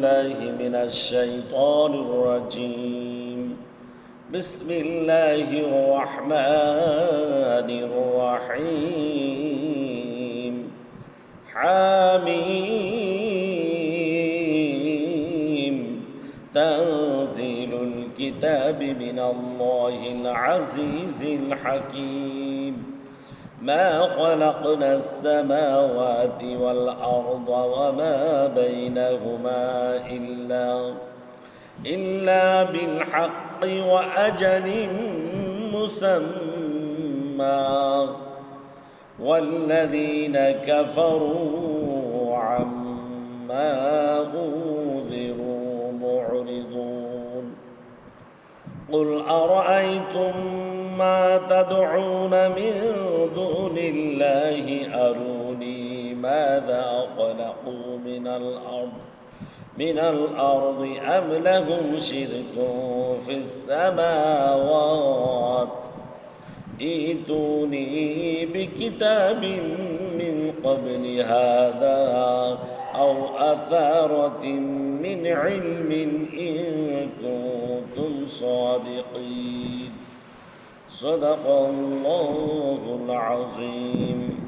الله من الشيطان الرجيم. بسم الله الرحمن الرحيم. حميم. تنزيل الكتاب من الله العزيز الحكيم. ما خلقنا السماوات والأرض وما بينهما إلا بالحق وأجل مسمى والذين كفروا عما أنذروا معرضون. قل أرأيتم ما تدعون من دون الله أروني ماذا خلقوا من الأرض أم لهم شرك في السماوات ائتوني بكتاب من قبل هذا أو أثارة من علم إن كنتم صادقين. صدق الله العظيم.